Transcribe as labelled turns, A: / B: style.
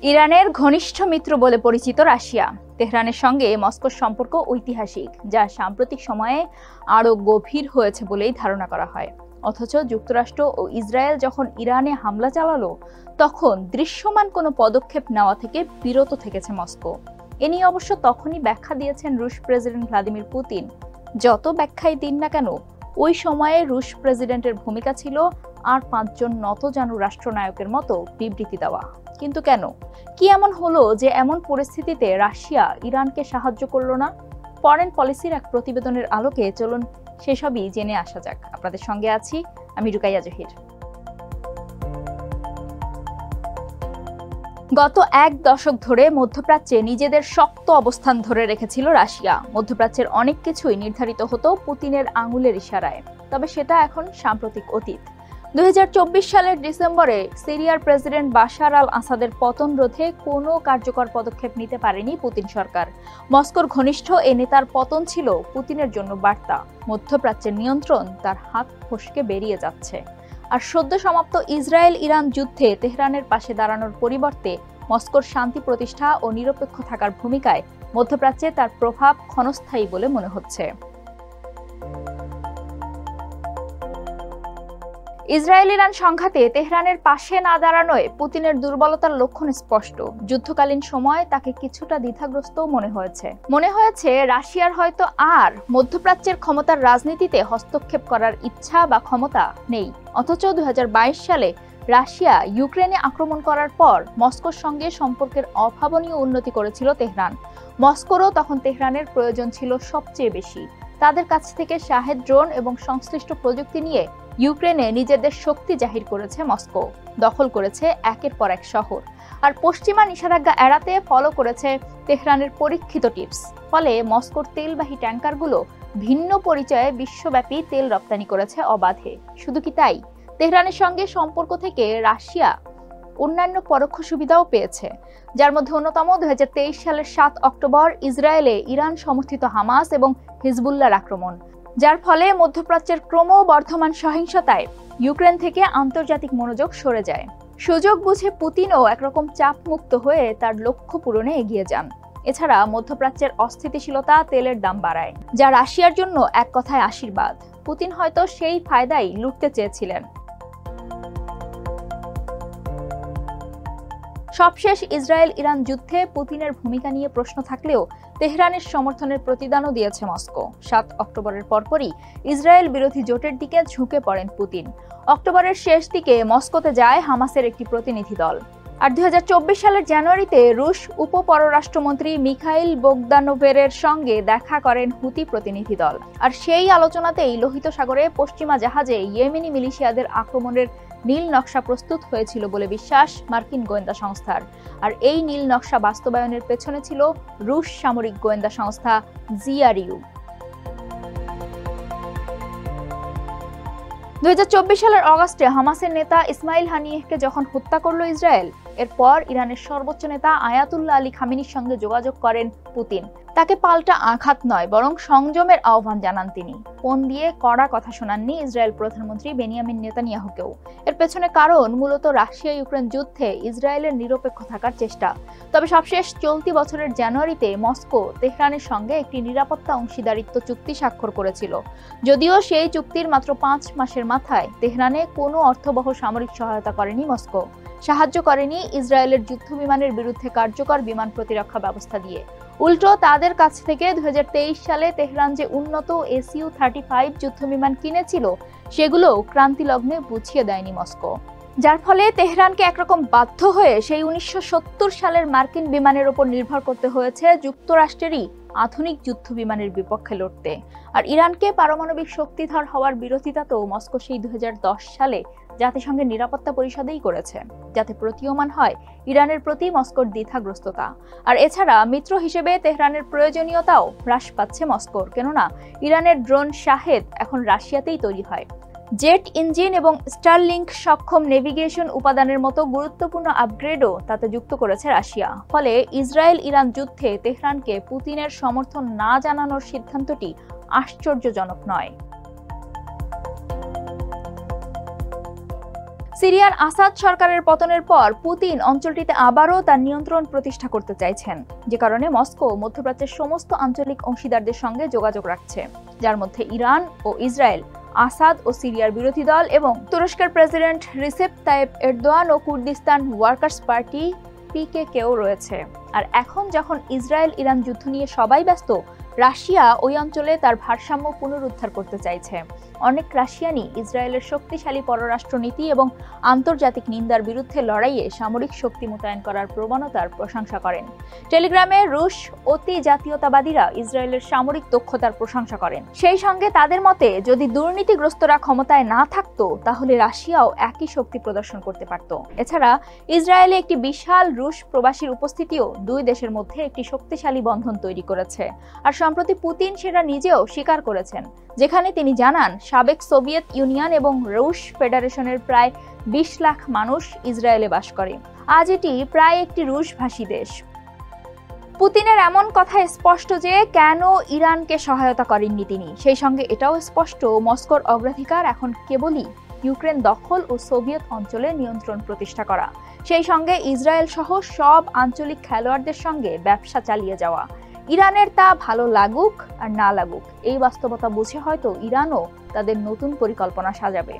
A: ইরানের ঘনিষ্ঠ মিত্র বলে পরিচিত রাশিয়া। তেহরানের সঙ্গে মস্কোর সম্পর্ক ঐতিহাসিক, যা সাম্প্রতিক সময়ে আরও গভীর হয়েছে বলেই ধারণা করা হয়। অথচ যুক্তরাষ্ট্র ও ইসরায়েল যখন ইরানে হামলা চালালো, তখন দৃশ্যমান কোনো পদক্ষেপ নেওয়া থেকে বিরত থেকেছে মস্কো। এ নিয়ে অবশ্য তখনই ব্যাখ্যা দিয়েছেন রুশ প্রেসিডেন্ট ভ্লাদিমির পুতিন। যত ব্যাখ্যাই দিন না কেন, ওই সময়ে রুশ প্রেসিডেন্টের ভূমিকা ছিল আর 5 জন নতজানু রাষ্ট্রনায়কের মতো বিবৃতি দেওয়া। কিন্তু কেন, কি এমন হলো যে এমন পরিস্থিতিতে রাশিয়া ইরানকে সাহায্য করলো না? ফরেন পলিসির এক প্রতিবেদনের আলোকে চলুন সেসবই জেনে আসা যাক। আপনাদের সঙ্গে আছি আমি রুকাইয়া জহির। গত 1 দশক ধরে মধ্যপ্রাচ্যে নিজেদের শক্ত অবস্থান ধরে রেখেছিল রাশিয়া। মধ্যপ্রাচ্যের অনেক কিছুই নির্ধারিত হতো পুতিনের আঙুলের ইশারায়, তবে সেটা এখন সাম্প্রতিক অতীত। 2024 সালের ডিসেম্বরে সিরিয়ার প্রেসিডেন্ট বাশার আল আসাদের পতন রোধে কোনো কার্যকর পদক্ষেপ নিতে পারেনি পুতিন সরকার। মস্কোর ঘনিষ্ঠ এ নেতার পতন ছিল পুতিনের জন্য বার্তা, মধ্যপ্রাচ্যের নিয়ন্ত্রণ তার হাত ফসকে বেরিয়ে যাচ্ছে। আর সদ্য সমাপ্ত ইসরায়েল ইরান যুদ্ধে তেহরানের পাশে দাঁড়ানোর পরিবর্তে মস্কোর শান্তি প্রতিষ্ঠা ও নিরপেক্ষ থাকার ভূমিকায় মধ্যপ্রাচ্যে তার প্রভাব ক্ষণস্থায়ী বলে মনে হচ্ছে। ইসরায়েল ইরান সংঘাতে তেহরানের পাশে না দাঁড়ানোয় পুতিনের দুর্বলতার লক্ষণ স্পষ্ট। যুদ্ধকালীন সময় তাকে কিছুটা দ্বিধাগ্রস্ত মনে হয়েছে রাশিয়ার হয়তো আর মধ্যপ্রাচ্যের ক্ষমতার রাজনীতিতে হস্তক্ষেপ করার ইচ্ছা বা ক্ষমতা নেই। অথচ 2022 সালে রাশিয়া ইউক্রেনে আক্রমণ করার পর মস্কোর সঙ্গে সম্পর্কের অভাবনীয় উন্নতি করেছিল তেহরান। মস্কোরও তখন তেহরানের প্রয়োজন ছিল সবচেয়ে বেশি। তাদের কাছ থেকে শাহেদ ড্রোন এবং সংশ্লিষ্ট প্রযুক্তি নিয়ে ইউক্রেনে নিজেদের শক্তি জাহির করেছে মস্কো, দখল করেছে একের পর এক শহর। আর পশ্চিমা নিষেধাজ্ঞা এড়াতে ফলো করেছে তেহরানের পরীক্ষিত টিপস। ফলে মস্কোর তেলবাহী ট্যাঙ্কারগুলো ভিন্ন পরিচয়ে বিশ্বব্যাপী তেল রপ্তানি করেছে অবাধে। শুধু কি তাই, তেহরানের সঙ্গে সম্পর্ক থেকে রাশিয়া অন্যান্য পরোক্ষ সুবিধাও পেয়েছে, যার মধ্যে অন্যতম 2023 সালের 7 অক্টোবর ইসরায়েলে ইরান সমর্থিত হামাস এবং হিজবুল্লাহর আক্রমণ, যার ফলে মধ্যপ্রাচ্যের ক্রমবর্ধমান সহিংসতায় ইউক্রেন থেকে আন্তর্জাতিক মনোযোগ সরে যায়। সুযোগ বুঝে পুতিনও একরকম চাপ মুক্ত হয়ে তার লক্ষ্য পূরণে এগিয়ে যান। এছাড়া মধ্যপ্রাচ্যের অস্থিতিশীলতা তেলের দাম বাড়ায়, যা রাশিয়ার জন্য এক কথায় আশীর্বাদ। পুতিন হয়তো সেই ফায়দাই লুটতে চেয়েছিলেন। সবশেষ ইসরায়েল ইরান যুদ্ধে পুতিনের ভূমিকা নিয়ে প্রশ্ন থাকলেও তেহরানের সমর্থনের প্রতিদানও দিয়েছে মস্কো। 7 অক্টোবরের পরপরই ইসরায়েল বিরোধী জোটের দিকে ঝুঁকে পড়েন পুতিন। অক্টোবরের শেষ দিকে মস্কোতে যায় হামাসের একটি প্রতিনিধি দল। আর 2024 সালের জানুয়ারিতে রুশ উপপররাষ্ট্রমন্ত্রী মিখাইল বোগদানোভের সঙ্গে দেখা করেন হুতি প্রতিনিধি দল। আর সেই আলোচনাতেই লোহিত সাগরে পশ্চিমা জাহাজে ইয়েমেনি মিলিশিয়াদের আক্রমণের নীল নকশা প্রস্তুত হয়েছিল বলে বিশ্বাস মার্কিন গোয়েন্দা সংস্থার। আর এই নীল নকশা বাস্তবায়নের পেছনে ছিল রুশ সামরিক গোয়েন্দা সংস্থা জিআরইউ। 2024 সালের অগাস্টে হামাসের নেতা ইসমাইল হানিয়েহকে যখন হত্যা করল ইসরায়েল, এরপর ইরানের সর্বোচ্চ নেতা আয়াতুল্লাহ আলী খামেনির সঙ্গে যোগাযোগ করেন পুতিন। তাকে পাল্টা আঘাত নয়, বরং সংযমের আহ্বান জানান তিনি। ফোন দিয়ে কড়া কথা শোনাননি ইসরায়েল প্রধানমন্ত্রী বেনিয়ামিন নেতানিয়াহুকেও। এর পেছনে কারণ মূলত রাশিয়া ইউক্রেন যুদ্ধে ইসরায়েলের নিরপেক্ষ থাকার চেষ্টা। তবে সবশেষ চলতি বছরের জানুয়ারিতে মস্কো তেহরানের সঙ্গে একটি নিরাপত্তা অংশীদারিত্ব চুক্তি স্বাক্ষর করেছিল। যদিও সেই চুক্তির মাত্র 5 মাসের মাথায় তেহরানে কোনো অর্থবহ সামরিক সহায়তা করেনি মস্কো, সাহায্য করেনি ইসরায়েলের যুদ্ধবিমানের বিরুদ্ধে কার্যকর বিমান প্রতিরক্ষা ব্যবস্থা দিয়ে। উল্টো তাদের কাছ থেকে 2023 সালে তেহরান যে উন্নত SU-35 যুদ্ধবিমান কিনেছিল, সেগুলো ক্রান্তি লগ্নে বুঝিয়ে দেয়নি মস্কো, যার ফলে তেহরানকে একরকম বাধ্য হয়ে সেই 1970 সালের মার্কিন বিমানের উপর নির্ভর করতে হয়েছে যুক্তরাষ্ট্রেরই আধুনিক যুদ্ধ বিমানের বিপক্ষে লড়তে। আর ইরানকে পারমাণবিক শক্তিধর হওয়ার বিরোধিতা তো মস্কো সেই 2010 সালে জাতিসংঘের নিরাপত্তা পরিষদেই করেছে, যাতে প্রতীয়মান হয় ইরানের প্রতি মস্কোর দ্বিধাগ্রস্ততা। আর এছাড়া মিত্র হিসেবে তেহরানের প্রয়োজনীয়তাও হ্রাস পাচ্ছে মস্কোর, কেননা ইরানের ড্রোন শাহেদ এখন রাশিয়াতেই তৈরি হয়। জেট ইঞ্জিন এবং স্টারলিংক সক্ষম নেভিগেশন উপাদানের মতো গুরুত্বপূর্ণ আপগ্রেডও তাতে যুক্ত করেছে রাশিয়া। ফলে ইসরায়েল ইরান যুদ্ধে তেহরানকে পুতিনের সমর্থন না জানানোর সিদ্ধান্তটি আশ্চর্যজনক নয়। সিরিয়ার আসাদ সরকারের পতনের পর পুতিন অঞ্চলটিতে আবারও তার নিয়ন্ত্রণ প্রতিষ্ঠা করতে চাইছেন, যে কারণে মস্কো মধ্যপ্রাচ্যের সমস্ত আঞ্চলিক অংশীদারদের সঙ্গে যোগাযোগ রাখছে, যার মধ্যে ইরান ও ইসরায়েল, আসাদ ও সিরিয়ার বিরোধী দল এবং তুরস্কের প্রেসিডেন্ট রিসেপ তাইপ এরদোয়ান ও কুর্দিস্তান ওয়ার্কার্স পার্টি পিকেকেও রয়েছে। আর এখন যখন ইসরায়েল ইরান যুদ্ধ নিয়ে সবাই ব্যস্ত, রাশিয়া ওই অঞ্চলে তার ভারসাম্য পুনরুদ্ধার করতে চাইছে। অনেক রাশিয়ানই ইসরায়েলের শক্তিশালী পররাষ্ট্রনীতি এবং আন্তর্জাতিক নিন্দার বিরুদ্ধে লড়াইয়ে সামরিক শক্তি মোতায়েন করার প্রবণতার প্রশংসা করেন। টেলিগ্রামে রুশ অতি জাতীয়তাবাদীরা ইসরায়েলের সামরিক দক্ষতার প্রশংসা করেন। সেই সঙ্গে তাদের মতে যদি দুর্নীতিগ্রস্তরা ক্ষমতায় না থাকতো তাহলে রাশিয়াও একই শক্তি প্রদর্শন করতে পারত। এছাড়া ইসরায়েলে একটি বিশাল রুশ প্রবাসীর উপস্থিতিও দুই দেশের মধ্যে একটি শক্তিশালী বন্ধন তৈরি করেছে। আর সম্প্রতি পুতিন সেটা নিজেও স্বীকার করেছেন, যেখানে তিনি জানান সাবেক সোভিয়েত ইউনিয়ন এবং রুশ ফেডারেশনের প্রায় 20 লাখ মানুষ ইসরায়েলে বাস করে। আজ এটি প্রায় একটি রুশভাষী দেশ। পুতিনের এমন কথা স্পষ্ট যে কেন ইরানকে সহায়তা করেননি তিনি। সেই সঙ্গে এটাও স্পষ্ট মস্কোর অগ্রাধিকার এখন কেবলই ইউক্রেন দখল ও সোভিয়েত অঞ্চলে নিয়ন্ত্রণ প্রতিষ্ঠা করা, সেই সঙ্গে ইসরায়েল সহ সব আঞ্চলিক খেলোয়াড়দের সঙ্গে ব্যবসা চালিয়ে যাওয়া। ইরানের তা ভালো লাগুক আর না লাগুক, এই বাস্তবতা বুঝে হয়তো ইরানও তাদের নতুন পরিকল্পনা সাজাবে।